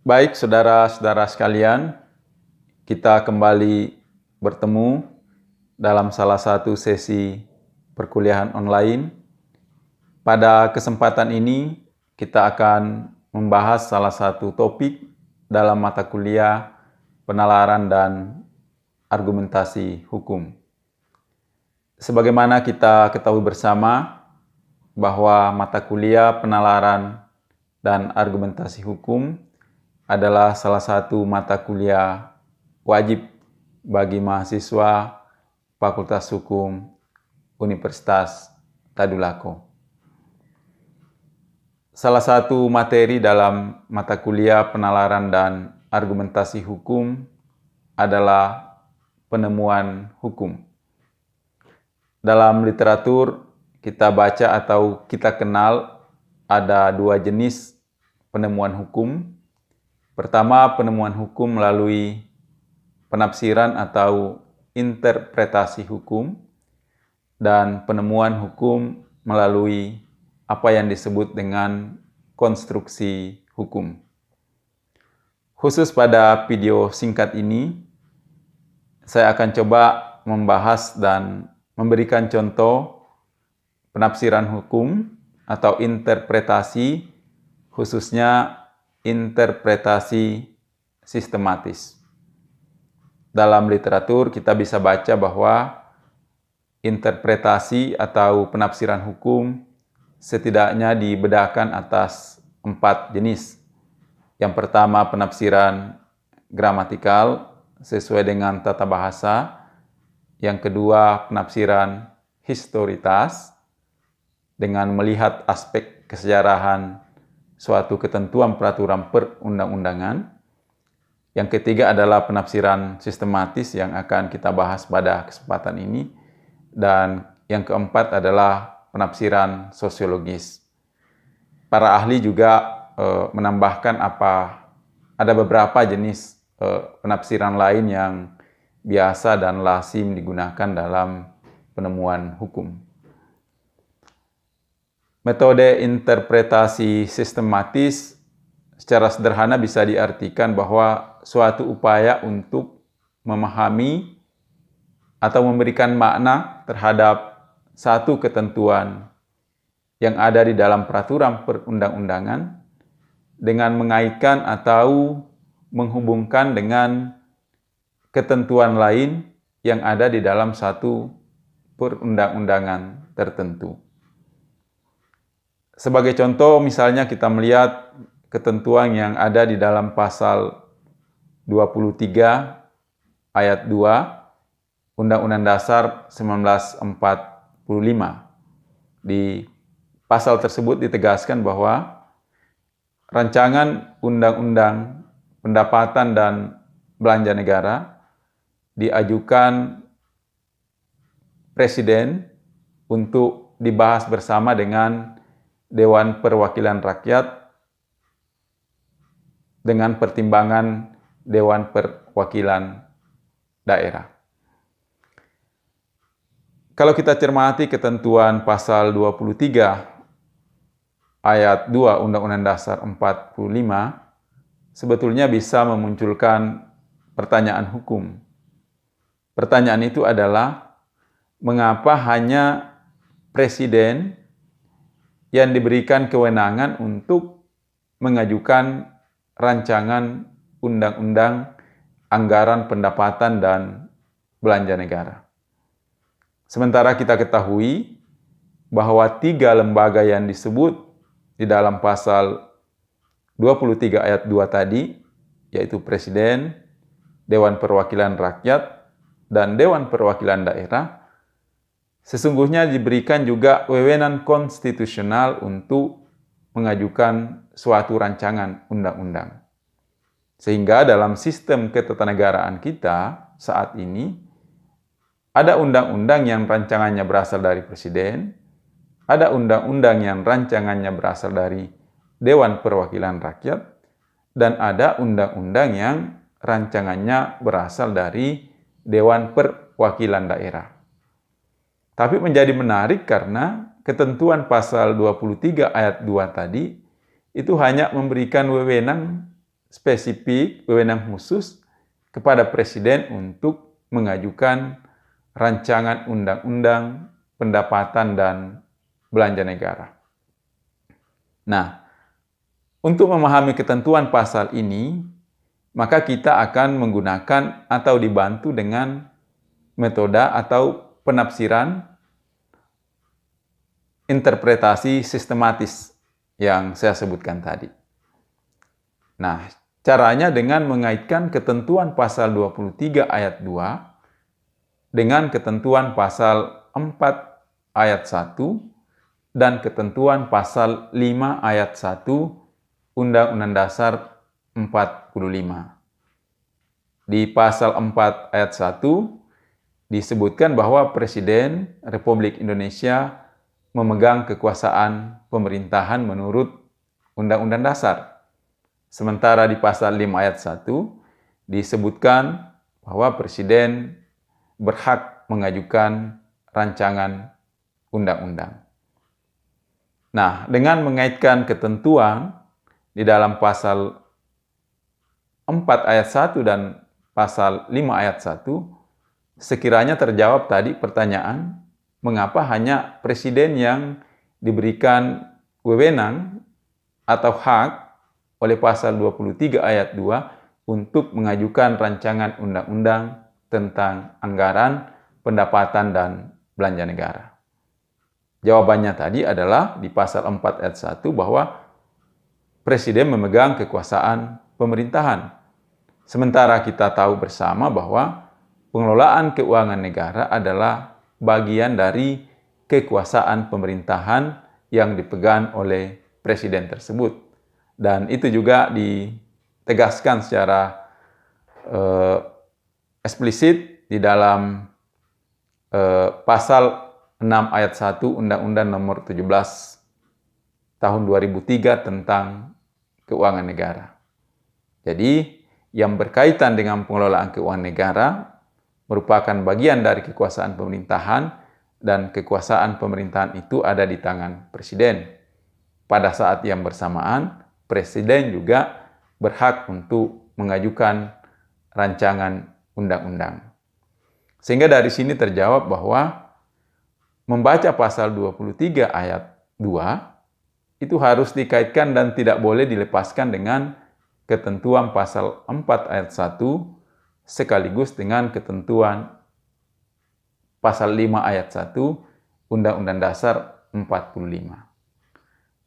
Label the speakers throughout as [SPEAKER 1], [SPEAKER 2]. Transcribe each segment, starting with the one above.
[SPEAKER 1] Baik, saudara-saudara sekalian, kita kembali bertemu dalam salah satu sesi perkuliahan online. Pada kesempatan ini, kita akan membahas salah satu topik dalam mata kuliah penalaran dan argumentasi hukum. Sebagaimana kita ketahui bersama bahwa mata kuliah penalaran dan argumentasi hukum adalah salah satu mata kuliah wajib bagi mahasiswa Fakultas Hukum Universitas Tadulako. Salah satu materi dalam mata kuliah penalaran dan argumentasi hukum adalah penemuan hukum. Dalam literatur kita baca atau kita kenal ada dua jenis penemuan hukum. Pertama, penemuan hukum melalui penafsiran atau interpretasi hukum, dan penemuan hukum melalui apa yang disebut dengan konstruksi hukum. Khusus pada video singkat ini, saya akan coba membahas dan memberikan contoh penafsiran hukum atau interpretasi, khususnya interpretasi sistematis. Dalam literatur kita bisa baca bahwa interpretasi atau penafsiran hukum setidaknya dibedakan atas 4 jenis. Yang pertama, penafsiran gramatikal sesuai dengan tata bahasa. Yang kedua, penafsiran historitas dengan melihat aspek kesejarahan suatu ketentuan peraturan perundang-undangan. Yang ketiga adalah penafsiran sistematis yang akan kita bahas pada kesempatan ini. Dan yang keempat adalah penafsiran sosiologis. Para ahli juga menambahkan ada beberapa jenis penafsiran lain yang biasa dan lazim digunakan dalam penemuan hukum. Metode interpretasi sistematis secara sederhana bisa diartikan bahwa suatu upaya untuk memahami atau memberikan makna terhadap satu ketentuan yang ada di dalam peraturan perundang-undangan dengan mengaitkan atau menghubungkan dengan ketentuan lain yang ada di dalam satu perundang-undangan tertentu. Sebagai contoh, misalnya kita melihat ketentuan yang ada di dalam pasal 23 ayat 2 Undang-Undang Dasar 1945. Di pasal tersebut ditegaskan bahwa rancangan undang-undang pendapatan dan belanja negara diajukan Presiden untuk dibahas bersama dengan Dewan Perwakilan Rakyat dengan pertimbangan Dewan Perwakilan Daerah. Kalau kita cermati ketentuan pasal 23 ayat 2 Undang-Undang Dasar 45, sebetulnya bisa memunculkan pertanyaan hukum. Pertanyaan itu adalah, mengapa hanya Presiden yang diberikan kewenangan untuk mengajukan rancangan undang-undang anggaran pendapatan dan belanja negara. Sementara kita ketahui bahwa 3 lembaga yang disebut di dalam pasal 23 ayat 2 tadi, yaitu Presiden, Dewan Perwakilan Rakyat, dan Dewan Perwakilan Daerah, sesungguhnya diberikan juga wewenang konstitusional untuk mengajukan suatu rancangan undang-undang. Sehingga dalam sistem ketatanegaraan kita saat ini, ada undang-undang yang rancangannya berasal dari Presiden, ada undang-undang yang rancangannya berasal dari Dewan Perwakilan Rakyat, dan ada undang-undang yang rancangannya berasal dari Dewan Perwakilan Daerah. Tapi menjadi menarik karena ketentuan pasal 23 ayat 2 tadi itu hanya memberikan wewenang spesifik, wewenang khusus kepada Presiden untuk mengajukan rancangan undang-undang pendapatan dan belanja negara. Nah, untuk memahami ketentuan pasal ini, maka kita akan menggunakan atau dibantu dengan metode atau penafsiran interpretasi sistematis yang saya sebutkan tadi. Nah, caranya dengan mengaitkan ketentuan pasal 23 ayat 2 dengan ketentuan pasal 4 ayat 1 dan ketentuan pasal 5 ayat 1 Undang-Undang Dasar 45. Di pasal 4 ayat 1 disebutkan bahwa Presiden Republik Indonesia memegang kekuasaan pemerintahan menurut Undang-Undang Dasar. Sementara di pasal 5 ayat 1 disebutkan bahwa Presiden berhak mengajukan rancangan undang-undang. Nah, dengan mengaitkan ketentuan di dalam pasal 4 ayat 1 dan pasal 5 ayat 1, sekiranya terjawab tadi pertanyaan, mengapa hanya Presiden yang diberikan wewenang atau hak oleh pasal 23 ayat 2 untuk mengajukan rancangan undang-undang tentang anggaran, pendapatan, dan belanja negara. Jawabannya tadi adalah di pasal 4 ayat 1 bahwa Presiden memegang kekuasaan pemerintahan. Sementara kita tahu bersama bahwa pengelolaan keuangan negara adalah bagian dari kekuasaan pemerintahan yang dipegang oleh Presiden tersebut. Dan itu juga ditegaskan secara eksplisit di dalam pasal 6 ayat 1 Undang-Undang Nomor 17 Tahun 2003 tentang keuangan negara. Jadi, yang berkaitan dengan pengelolaan keuangan negara merupakan bagian dari kekuasaan pemerintahan dan kekuasaan pemerintahan itu ada di tangan Presiden. Pada saat yang bersamaan, Presiden juga berhak untuk mengajukan rancangan undang-undang. Sehingga dari sini terjawab bahwa membaca pasal 23 ayat 2 itu harus dikaitkan dan tidak boleh dilepaskan dengan ketentuan pasal 4 ayat 1 sekaligus dengan ketentuan pasal 5 ayat 1 Undang-Undang Dasar 45.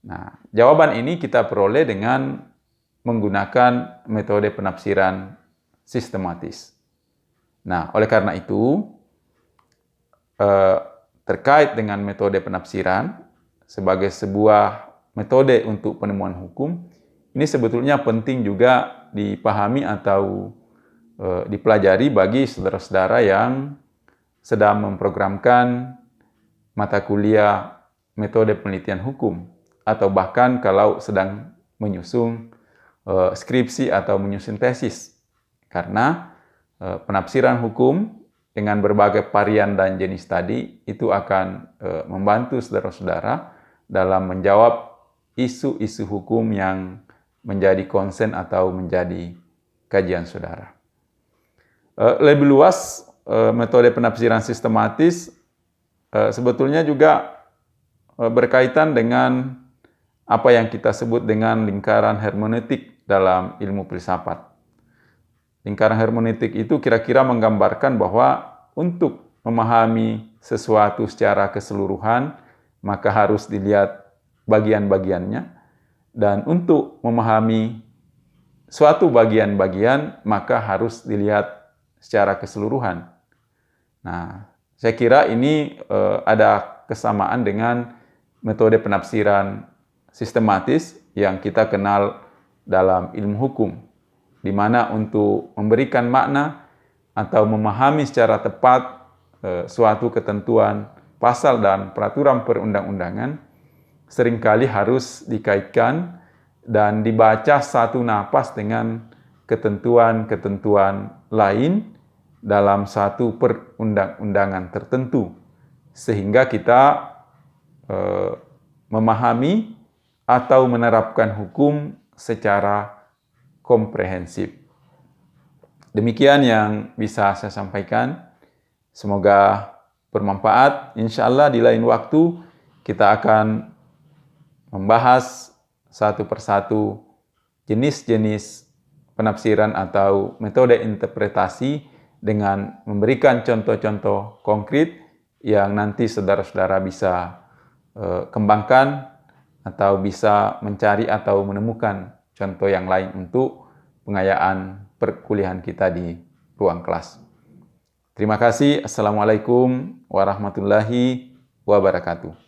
[SPEAKER 1] Nah, jawaban ini kita peroleh dengan menggunakan metode penafsiran sistematis. Nah, oleh karena itu, terkait dengan metode penafsiran sebagai sebuah metode untuk penemuan hukum, ini sebetulnya penting juga dipahami atau dipelajari bagi saudara-saudara yang sedang memprogramkan mata kuliah metode penelitian hukum, atau bahkan kalau sedang menyusun skripsi atau menyusun tesis. Karena penafsiran hukum dengan berbagai varian dan jenis tadi itu akan membantu saudara-saudara dalam menjawab isu-isu hukum yang menjadi konsen atau menjadi kajian saudara. Lebih luas, metode penafsiran sistematis sebetulnya juga berkaitan dengan apa yang kita sebut dengan lingkaran hermeneutik dalam ilmu filsafat. Lingkaran hermeneutik itu kira-kira menggambarkan bahwa untuk memahami sesuatu secara keseluruhan, maka harus dilihat bagian-bagiannya. Dan untuk memahami suatu bagian-bagian, maka harus dilihat secara keseluruhan. Nah, saya kira ini ada kesamaan dengan metode penafsiran sistematis yang kita kenal dalam ilmu hukum, di mana untuk memberikan makna atau memahami secara tepat suatu ketentuan pasal dan peraturan perundang-undangan seringkali harus dikaitkan dan dibaca satu napas dengan ketentuan-ketentuan lain dalam satu perundang-undangan tertentu, sehingga kita memahami atau menerapkan hukum secara komprehensif. Demikian yang bisa saya sampaikan. Semoga bermanfaat. Insya Allah di lain waktu kita akan membahas satu persatu jenis-jenis penafsiran atau metode interpretasi dengan memberikan contoh-contoh konkret yang nanti saudara-saudara bisa kembangkan atau bisa mencari atau menemukan contoh yang lain untuk pengayaan perkuliahan kita di ruang kelas. Terima kasih. Assalamualaikum warahmatullahi wabarakatuh.